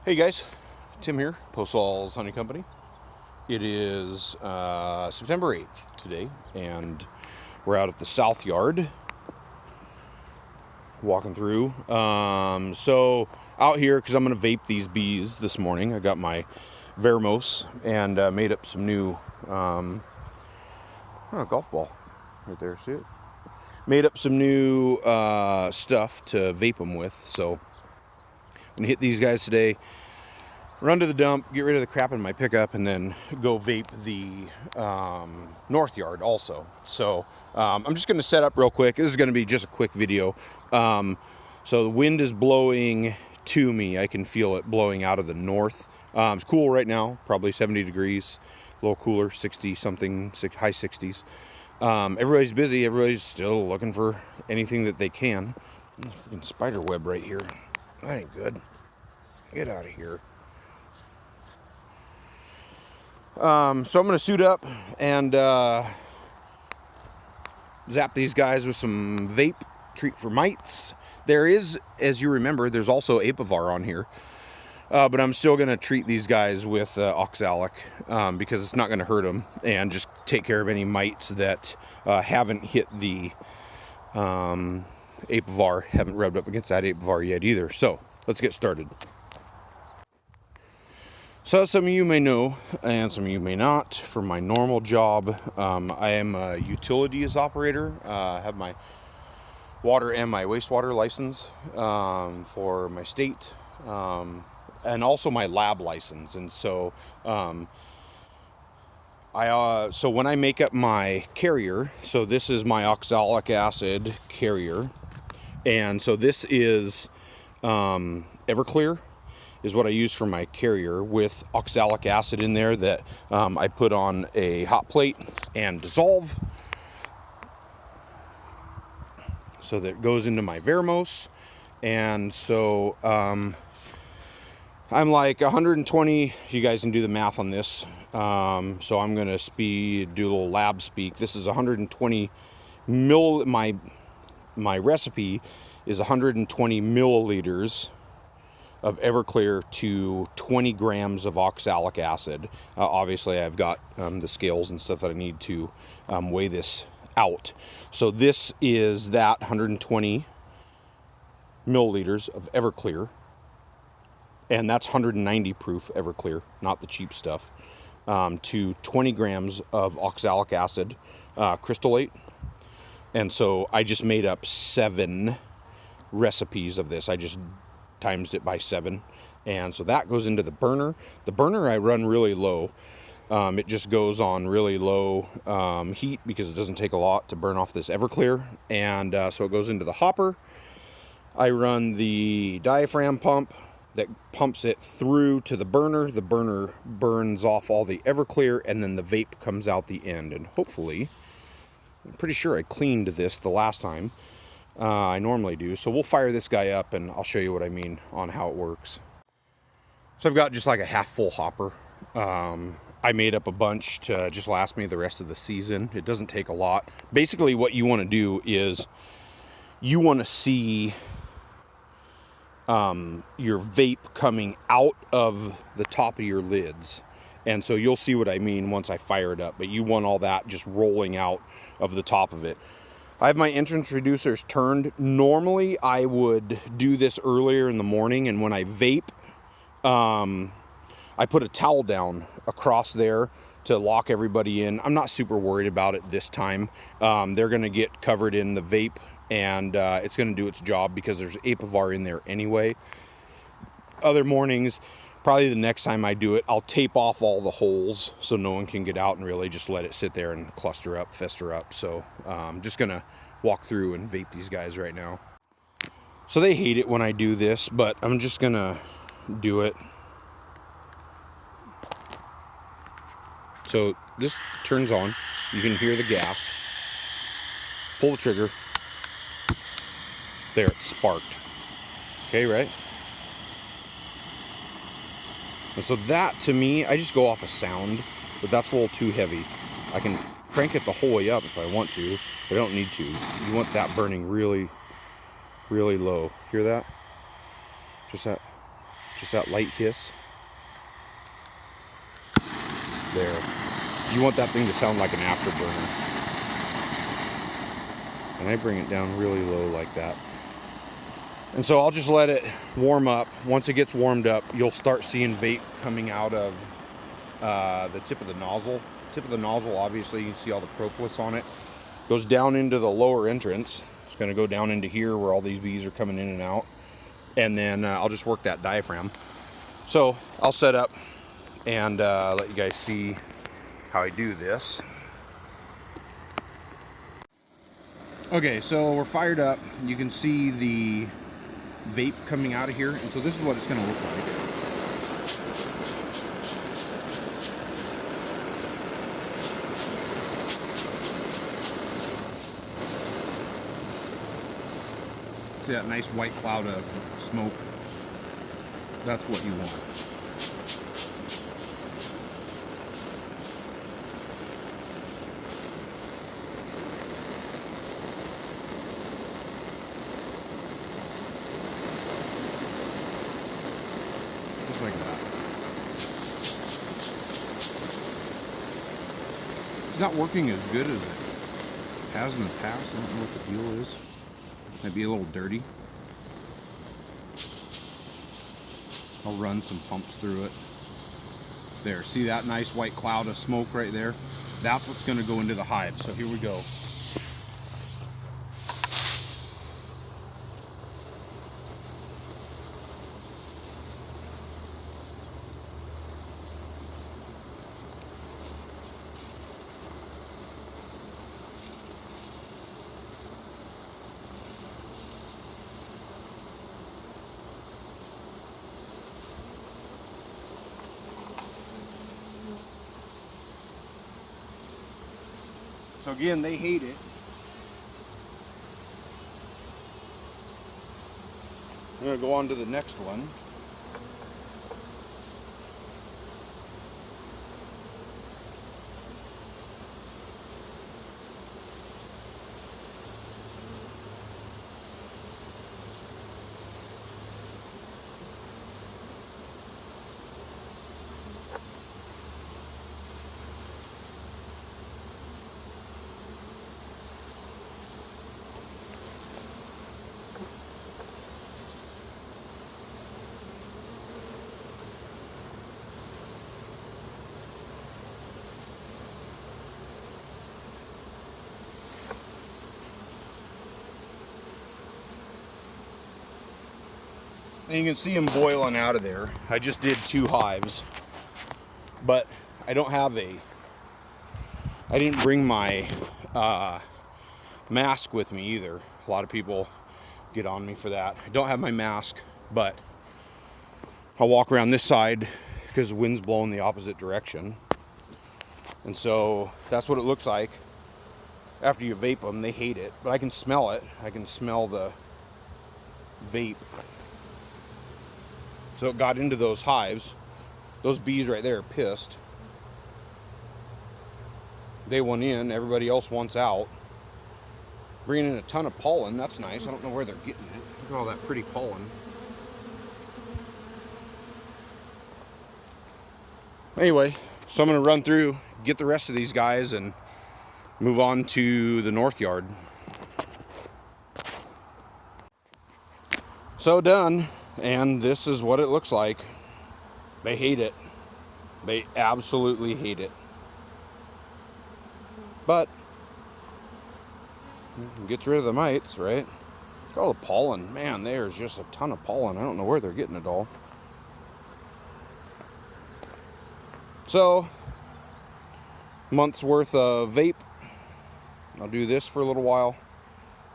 Hey guys, Tim here, Postall's Hunting Company. It is September 8th today, and we're out at the South Yard, walking through. So out here, because I'm going to vape these bees this morning, I got my Vermos and made up some new golf ball right there, see it? Made up some new stuff to vape them with, so I'm going to hit these guys today. Run to the dump, get rid of the crap in my pickup, and then go vape the north yard also. So I'm just going to set up real quick. This is going to be just a quick video. So the wind is blowing to me. I can feel it blowing out of the north. It's cool right now, probably 70 degrees, a little cooler, 60 something, high 60s. Everybody's busy. Everybody's still looking for anything that they can. Freaking spider web right here. That ain't good. Get out of here. So I'm going to suit up and zap these guys with some vape, treat for mites. There is, as you remember, there's also Apivar on here. But I'm still going to treat these guys with oxalic because it's not going to hurt them, and just take care of any mites that haven't hit the Apivar, haven't rubbed up against that Apivar yet either. So let's get started. So some of you may know, and some of you may not, for my normal job, I am a utilities operator. I have my water and my wastewater license for my state, and also my lab license. And so so when I make up my carrier, so this is my oxalic acid carrier, and so this is Everclear is what I use for my carrier, with oxalic acid in there that I put on a hot plate and dissolve, so that it goes into my Vermos. And so I'm like 120, you guys can do the math on this. So I'm gonna do a little lab speak. This is 120 mil, my recipe is 120 milliliters of Everclear to 20 grams of oxalic acid. Obviously I've got the scales and stuff that I need to weigh this out. So this is that 120 milliliters of Everclear, and that's 190 proof Everclear, not the cheap stuff, to 20 grams of oxalic acid crystallate. And so I just made up 7 recipes of this. I just times it by 7, and so that goes into the burner. The burner I run really low. It just goes on really low heat because it doesn't take a lot to burn off this Everclear, and so it goes into the hopper. I run the diaphragm pump that pumps it through to the burner. The burner burns off all the Everclear, and then the vape comes out the end. And hopefully, I'm pretty sure I cleaned this the last time. I normally do. So we'll fire this guy up and I'll show you what I mean on how it works. So I've got just like a half full hopper. I made up a bunch to just last me the rest of the season. It doesn't take a lot. Basically what you want to do is you want to see your vape coming out of the top of your lids. And so you'll see what I mean once I fire it up, but you want all that just rolling out of the top of it. I have my entrance reducers turned. Normally I would do this earlier in the morning, and when I vape, I put a towel down across there to lock everybody in. I'm not super worried about it this time. They're gonna get covered in the vape, and it's gonna do its job because there's Apivar in there anyway. Other mornings, probably the next time I do it, I'll tape off all the holes so no one can get out and really just let it sit there and cluster up, fester up. So I'm just gonna walk through and vape these guys right now. So they hate it when I do this, but I'm just gonna do it. So this turns on, you can hear the gas. Pull the trigger. There, it sparked. Okay, right? And so that, to me, I just go off a sound, but that's a little too heavy. I can crank it the whole way up if I want to, but I don't need to. You want that burning really, really low. Hear that? Just that. Just that light hiss. There. You want that thing to sound like an afterburner. And I bring it down really low like that. And so I'll just let it warm up. Once it gets warmed up, you'll start seeing vape coming out of the tip of the nozzle. Tip of the nozzle, obviously, you can see all the propolis on it. Goes down into the lower entrance. It's going to go down into here where all these bees are coming in and out. And then I'll just work that diaphragm. So I'll set up and let you guys see how I do this. Okay, so we're fired up. You can see the vape coming out of here, and so this is what it's going to look like. See that nice white cloud of smoke? That's what you want. Just like that. It's not working as good as it has in the past. I don't know what the deal is. Might be a little dirty. I'll run some pumps through it. There, see that nice white cloud of smoke right there? That's what's going to go into the hive. So here we go. So again, they hate it. I'm going to go on to the next one. And you can see them boiling out of there. I just did 2 hives, but I don't have I didn't bring my mask with me either. A lot of people get on me for that. I don't have my mask, but I'll walk around this side because the wind's blowing the opposite direction. And so that's what it looks like after you vape them. They hate it, but I can smell it. I can smell the vape. So it got into those hives. Those bees right there are pissed. They want in, everybody else wants out. Bringing in a ton of pollen, that's nice. I don't know where they're getting it. Look at all that pretty pollen. Anyway, so I'm going to run through, get the rest of these guys, and move on to the north yard. So done. And this is what it looks like. They hate it. They absolutely hate it. But it gets rid of the mites, right? Look at all the pollen. Man, there's just a ton of pollen. I don't know where they're getting it all. So, month's worth of vape. I'll do this for a little while.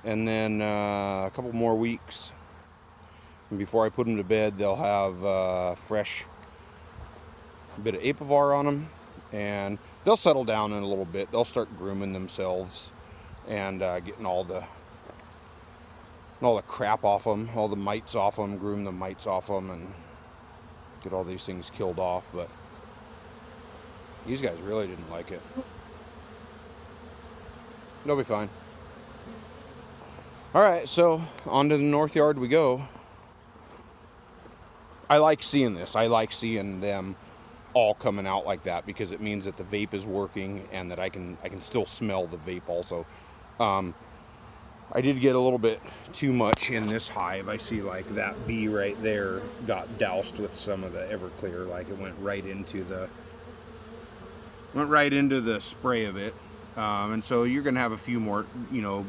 And then a couple more weeks. And before I put them to bed, they'll have fresh bit of Apivar on them, and they'll settle down in a little bit. They'll start grooming themselves and getting all the crap off them, all the mites off them, groom the mites off them, and get all these things killed off. But these guys really didn't like it. They'll be fine. All right, so on to the north yard we go. I like seeing this. I like seeing them all coming out like that, because it means that the vape is working and that I can still smell the vape also. I did get a little bit too much in this hive. I see like that bee right there got doused with some of the Everclear, like it went right into the spray of it. And so you're gonna have a few more,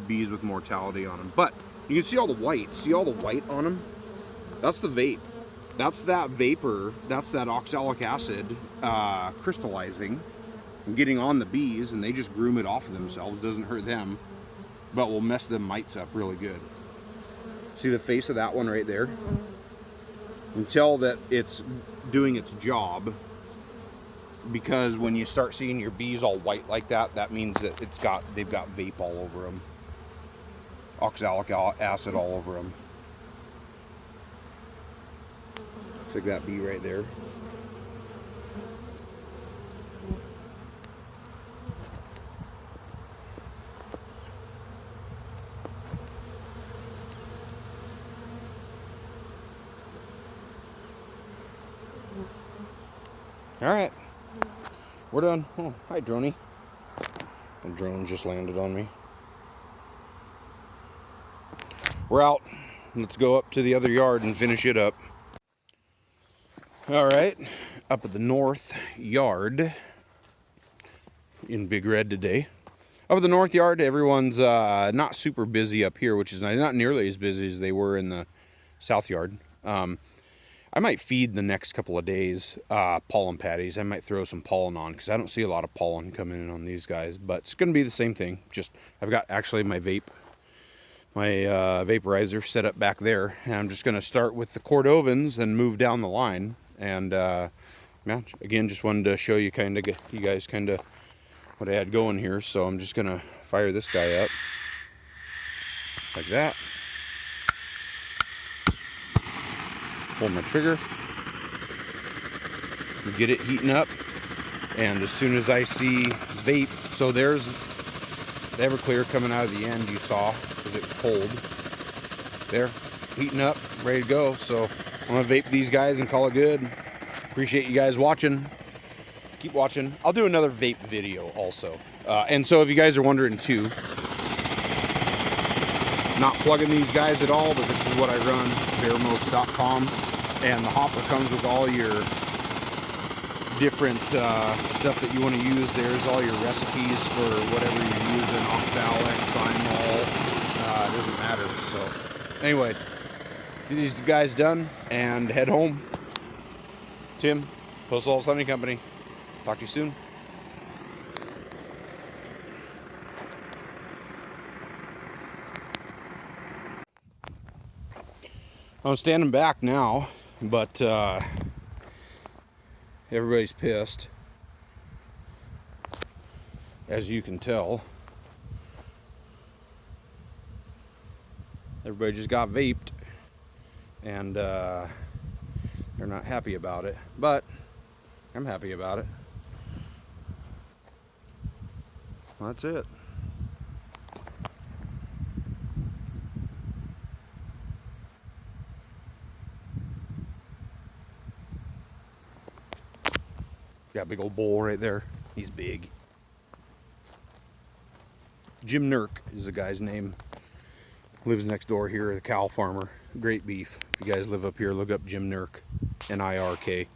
bees with mortality on them. But you can see all the white. See all the white on them? That's the vape. That's that vapor. That's that oxalic acid crystallizing and getting on the bees, and they just groom it off of themselves. Doesn't hurt them, but will mess them mites up really good. See the face of that one right there? You can tell that it's doing its job, because when you start seeing your bees all white like that, that means that they've got vape all over them, oxalic acid all over them. Looks like that bee right there. All right, we're done. Oh, hi, Droney. A drone just landed on me. We're out. Let's go up to the other yard and finish it up. All right, up at the north yard in Big Red today. Up at the north yard, everyone's not super busy up here, which is nice. Not nearly as busy as they were in the south yard. I might feed the next couple of days pollen patties. I might throw some pollen on, because I don't see a lot of pollen coming in on these guys. But it's going to be the same thing. Just I've got actually my vaporizer set up back there, and I'm just going to start with the Cordovans and move down the line. And yeah, again, just wanted to show you you guys what I had going here. So I'm just going to fire this guy up like that. Pull my trigger, get it heating up, and as soon as I see vape, so there's the Everclear coming out of the end you saw, because it was cold. There, heating up, ready to go. So I'm gonna vape these guys and call it good. Appreciate you guys watching. Keep watching. I'll do another vape video also. And so if you guys are wondering too, not plugging these guys at all, but this is what I run, vermos.com, and the hopper comes with all your different stuff that you want to use. There's all your recipes for whatever you're using, oxalic, thymol, it doesn't matter. So anyway, get these guys done and head home. Tim, Postal Sunny Company. Talk to you soon. I'm standing back now, but everybody's pissed, as you can tell. Everybody just got vaped, and they're not happy about it, but I'm happy about it. That's it. Got a big old bull right there. He's big. Jim Nurk is the guy's name. Lives next door here, the cow farmer. Great beef. If you guys live up here, look up Jim Nurk. Nirk.